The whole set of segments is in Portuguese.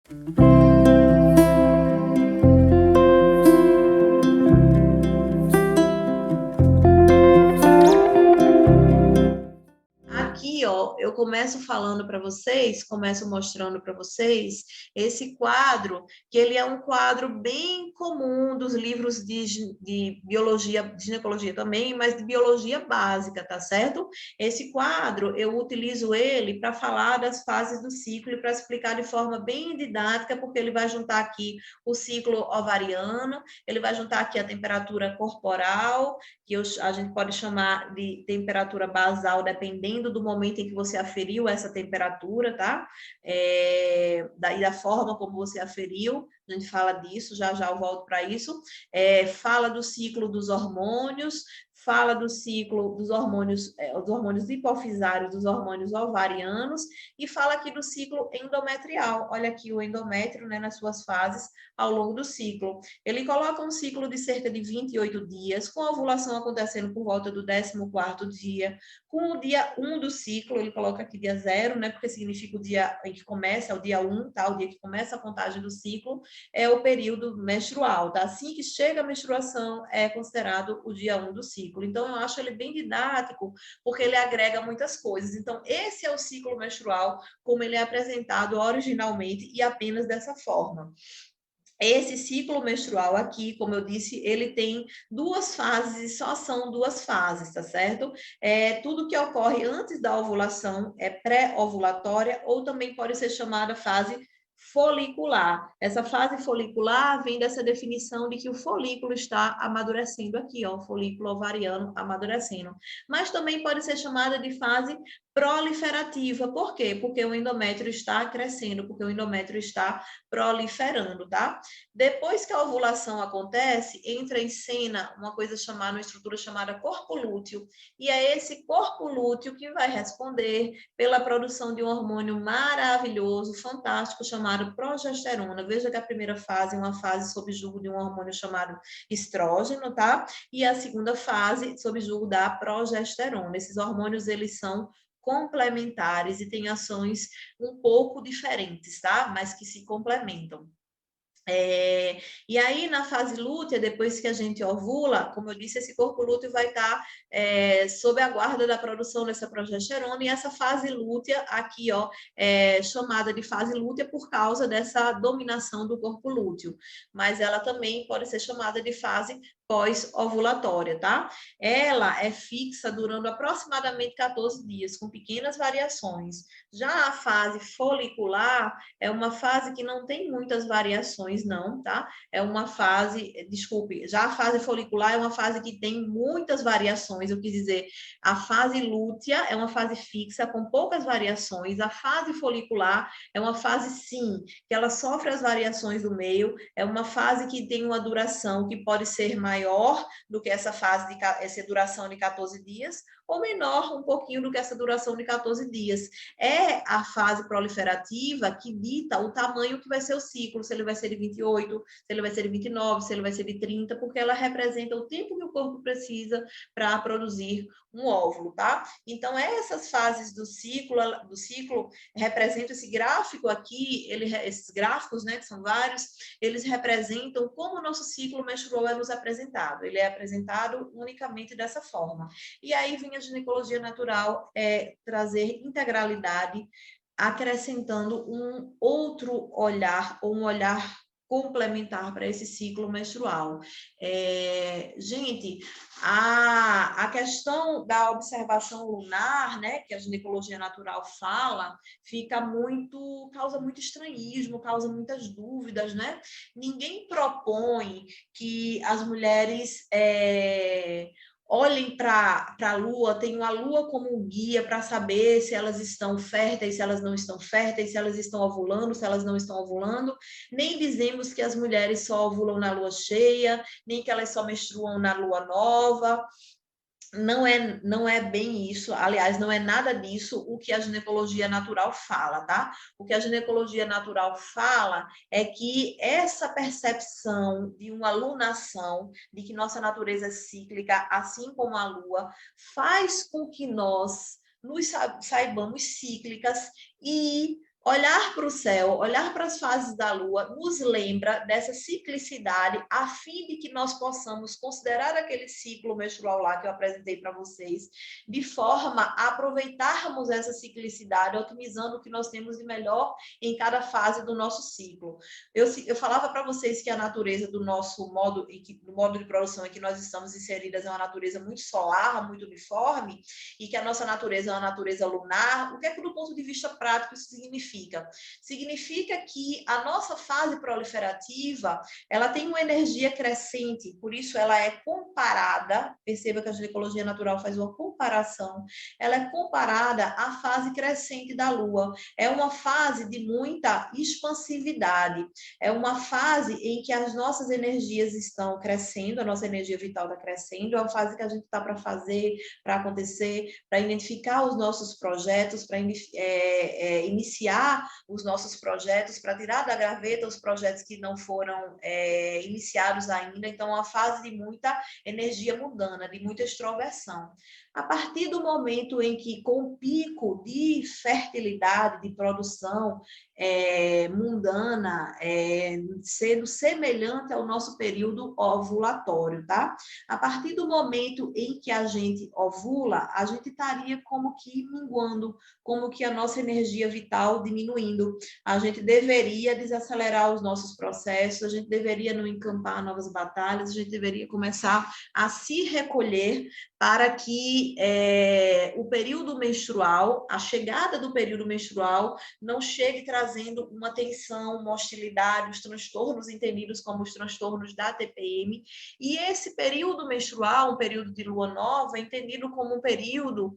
Aqui, ó, eu começo falando para vocês, começo mostrando para vocês esse quadro, que ele é um quadro bem comum dos livros de biologia, de ginecologia também, mas de biologia básica, tá certo? Esse quadro, eu utilizo ele para falar das fases do ciclo e para explicar de forma bem didática, porque ele vai juntar aqui o ciclo ovariano, ele vai juntar aqui a temperatura corporal, que a gente pode chamar de temperatura basal, dependendo do momento em que você aferiu essa temperatura, tá? E da forma como você aferiu, a gente fala disso, já já eu volto para isso. Fala do ciclo dos hormônios, fala do ciclo dos hormônios hipofisários, dos hormônios ovarianos, e fala aqui do ciclo endometrial. Olha aqui o endométrio, né, nas suas fases ao longo do ciclo. Ele coloca um ciclo de cerca de 28 dias, com a ovulação acontecendo por volta do 14º dia, com o dia 1 do ciclo, ele coloca aqui dia 0, né, porque significa o dia em que começa, é o dia 1, tá? O dia que começa a contagem do ciclo, é o período menstrual, tá? Assim que chega a menstruação, é considerado o dia 1 do ciclo. Então, eu acho ele bem didático, porque ele agrega muitas coisas. Então, esse é o ciclo menstrual, como ele é apresentado originalmente e apenas dessa forma. Esse ciclo menstrual aqui, como eu disse, ele tem duas fases, e só são duas fases, tá certo? Tudo que ocorre antes da ovulação é pré-ovulatória, ou também pode ser chamada fase folicular. Essa fase folicular vem dessa definição de que o folículo está amadurecendo aqui, ó, o folículo ovariano amadurecendo. Mas também pode ser chamada de fase proliferativa. Por quê? Porque o endométrio está crescendo, porque o endométrio está proliferando, tá? Depois que a ovulação acontece, entra em cena uma estrutura chamada corpo lúteo, e é esse corpo lúteo que vai responder pela produção de um hormônio maravilhoso, fantástico, chamado progesterona. Veja que a primeira fase é uma fase sob julgo de um hormônio chamado estrógeno, tá? E a segunda fase sob julgo da progesterona. Esses hormônios, eles são complementares e têm ações um pouco diferentes, tá? Mas que se complementam. E aí, na fase lútea, depois que a gente ovula, como eu disse, esse corpo lúteo vai estar sob a guarda da produção dessa progesterona, e essa fase lútea, aqui, ó, é chamada de fase lútea por causa dessa dominação do corpo lúteo, mas ela também pode ser chamada de fase pós-ovulatória, tá? Ela é fixa durando aproximadamente 14 dias, com pequenas variações. Já a fase folicular é uma fase que não tem muitas variações, não, tá? É uma fase, desculpe, já a fase folicular é uma fase que tem muitas variações, eu quis dizer, a fase lútea é uma fase fixa com poucas variações, a fase folicular é uma fase, sim, que ela sofre as variações do meio, é uma fase que tem uma duração que pode ser maior do que essa duração de 14 dias, ou menor um pouquinho do que essa duração de 14 dias. É a fase proliferativa que dita o tamanho que vai ser o ciclo, se ele vai ser de 28, se ele vai ser de 29, se ele vai ser de 30, porque ela representa o tempo que o corpo precisa para produzir um óvulo, tá? Então, essas fases do ciclo representam esse gráfico aqui, esses gráficos, né, que são vários, eles representam como o nosso ciclo menstrual é nos apresentado. Ele é apresentado unicamente dessa forma. E aí vem a ginecologia natural trazer integralidade, acrescentando um outro olhar, ou um olhar complementar para esse ciclo menstrual. Gente, a questão da observação lunar, né, que a ginecologia natural fala, causa muito estranhismo, causa muitas dúvidas, né? Ninguém propõe que as mulheres olhem para a Lua, tenham a Lua como um guia para saber se elas estão férteis, se elas não estão férteis, se elas estão ovulando, se elas não estão ovulando. Nem dizemos que as mulheres só ovulam na Lua cheia, nem que elas só menstruam na Lua nova. Não é bem isso, aliás, não é nada disso o que a ginecologia natural fala, tá? O que a ginecologia natural fala é que essa percepção de uma lunação, de que nossa natureza é cíclica, assim como a Lua, faz com que nós nos saibamos cíclicas e Olhar para o céu, olhar para as fases da Lua, nos lembra dessa ciclicidade, a fim de que nós possamos considerar aquele ciclo menstrual lá que eu apresentei para vocês, de forma a aproveitarmos essa ciclicidade, otimizando o que nós temos de melhor em cada fase do nosso ciclo. Eu falava para vocês que a natureza do nosso modo, do modo de produção em que nós estamos inseridas é uma natureza muito solar, muito uniforme, e que a nossa natureza é uma natureza lunar. O que é que, do ponto de vista prático, isso significa? Significa que a nossa fase proliferativa, ela tem uma energia crescente, por isso ela é comparada, perceba que a ginecologia natural faz uma comparação, ela é comparada à fase crescente da Lua. É uma fase de muita expansividade, é uma fase em que as nossas energias estão crescendo, a nossa energia vital está crescendo, é uma fase que a gente está para fazer, para acontecer, para identificar os nossos projetos, para iniciar os nossos projetos, para tirar da gaveta os projetos que não foram iniciados ainda. Então, é uma fase de muita energia mundana, de muita extroversão. A partir do momento em que, com o pico de fertilidade, de produção mundana, sendo semelhante ao nosso período ovulatório, tá? A partir do momento em que a gente ovula, a gente estaria como que minguando, como que a nossa energia vital diminuindo. A gente deveria desacelerar os nossos processos, a gente deveria não encampar novas batalhas, a gente deveria começar a se recolher para que o período menstrual, a chegada do período menstrual, não chegue trazendo uma tensão, uma hostilidade, os transtornos entendidos como os transtornos da TPM. E esse período menstrual, um período de lua nova, é entendido como um período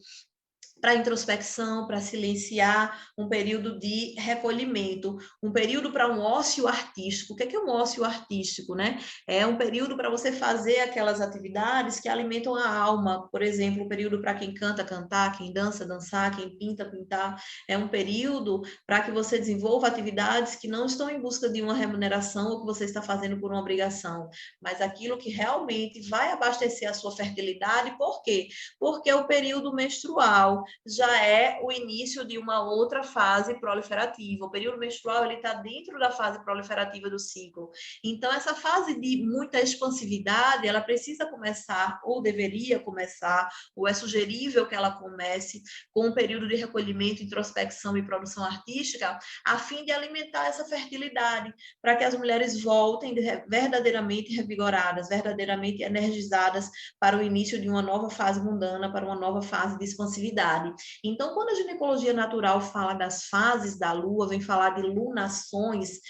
para introspecção, para silenciar, um período de recolhimento, um período para um ócio artístico. O que é um ócio artístico, né? É um período para você fazer aquelas atividades que alimentam a alma. Por exemplo, um período para quem canta, cantar, quem dança, dançar, quem pinta, pintar. É um período para que você desenvolva atividades que não estão em busca de uma remuneração ou que você está fazendo por uma obrigação, mas aquilo que realmente vai abastecer a sua fertilidade. Por quê? Porque o período menstrual já é o início de uma outra fase proliferativa. O período menstrual ele está dentro da fase proliferativa do ciclo. Então, essa fase de muita expansividade, ela precisa começar, ou deveria começar, ou é sugerível que ela comece com um período de recolhimento, introspecção e produção artística, a fim de alimentar essa fertilidade, para que as mulheres voltem verdadeiramente revigoradas, verdadeiramente energizadas para o início de uma nova fase mundana, para uma nova fase de expansividade. Então, quando a ginecologia natural fala das fases da Lua, vem falar de lunações,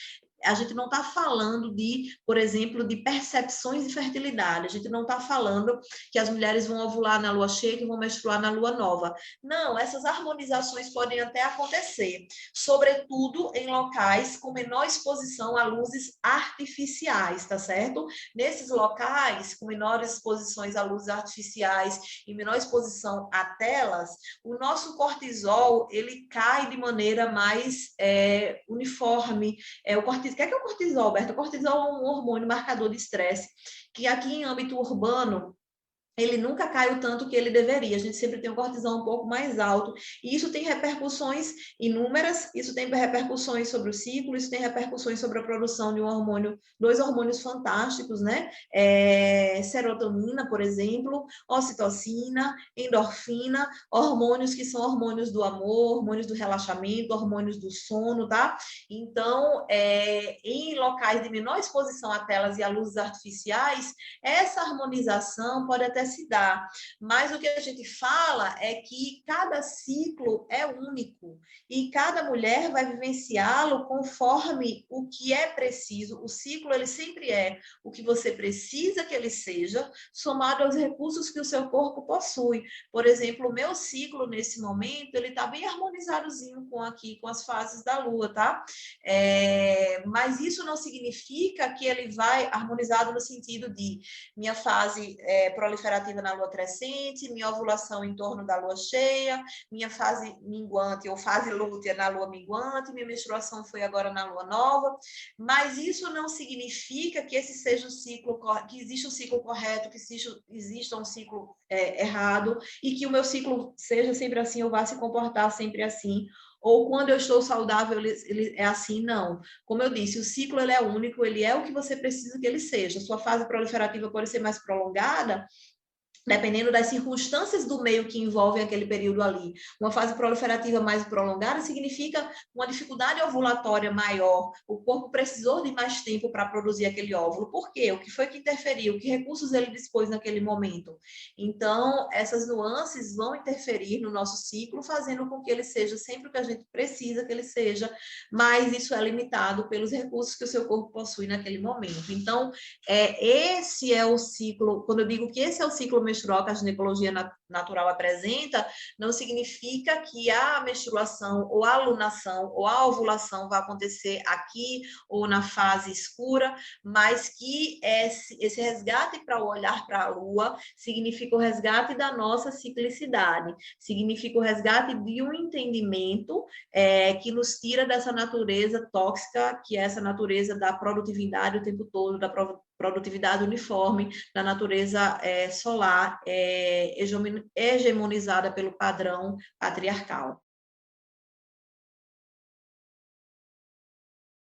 a gente não está falando de, por exemplo, de percepções de fertilidade. A gente não está falando que as mulheres vão ovular na lua cheia e vão menstruar na lua nova. Não, essas harmonizações podem até acontecer, sobretudo em locais com menor exposição a luzes artificiais, tá certo? Nesses locais com menores exposições a luzes artificiais e menor exposição a telas, o nosso cortisol ele cai de maneira mais uniforme. O que é o cortisol, Alberto? O cortisol é um hormônio marcador de estresse, que aqui em âmbito urbano, ele nunca cai o tanto que ele deveria. A gente sempre tem um cortisol um pouco mais alto. E isso tem repercussões inúmeras, isso tem repercussões sobre o ciclo, isso tem repercussões sobre a produção de um hormônio, dois hormônios fantásticos, né? Serotonina, por exemplo, ocitocina, endorfina, hormônios que são hormônios do amor, hormônios do relaxamento, hormônios do sono, tá? Então, em locais de menor exposição a telas e a luzes artificiais, essa harmonização pode até se dar, mas o que a gente fala é que cada ciclo é único e cada mulher vai vivenciá-lo conforme o que é preciso. O ciclo, ele sempre é o que você precisa que ele seja, somado aos recursos que o seu corpo possui. Por exemplo, o meu ciclo, nesse momento, ele está bem harmonizadozinho com as fases da Lua, tá? Mas isso não significa que ele vai harmonizado no sentido de minha fase proliferativa na lua crescente, minha ovulação em torno da lua cheia, minha fase minguante ou fase lútea na lua minguante, minha menstruação foi agora na lua nova, mas isso não significa que esse seja o ciclo, que existe um ciclo correto, que exista um ciclo errado e que o meu ciclo seja sempre assim, ou vá se comportar sempre assim. ou quando eu estou saudável, ele é assim, não. Como eu disse, o ciclo ele é único, ele é o que você precisa que ele seja. Sua fase proliferativa pode ser mais prolongada, dependendo das circunstâncias do meio que envolvem aquele período ali. Uma fase proliferativa mais prolongada significa uma dificuldade ovulatória maior, o corpo precisou de mais tempo para produzir aquele óvulo. Por quê? O que foi que interferiu? Que recursos ele dispôs naquele momento? Então, essas nuances vão interferir no nosso ciclo, fazendo com que ele seja sempre o que a gente precisa que ele seja, mas isso é limitado pelos recursos que o seu corpo possui naquele momento. Então, esse é o ciclo, quando eu digo que esse é o ciclo menstrual que a ginecologia natural apresenta, não significa que a menstruação ou a lunação ou a ovulação vai acontecer aqui ou na fase escura, mas que esse resgate para o olhar para a lua significa o resgate da nossa ciclicidade, significa o resgate de um entendimento que nos tira dessa natureza tóxica, que é essa natureza da produtividade o tempo todo, da produtividade uniforme, da natureza solar, hegemonizada pelo padrão patriarcal.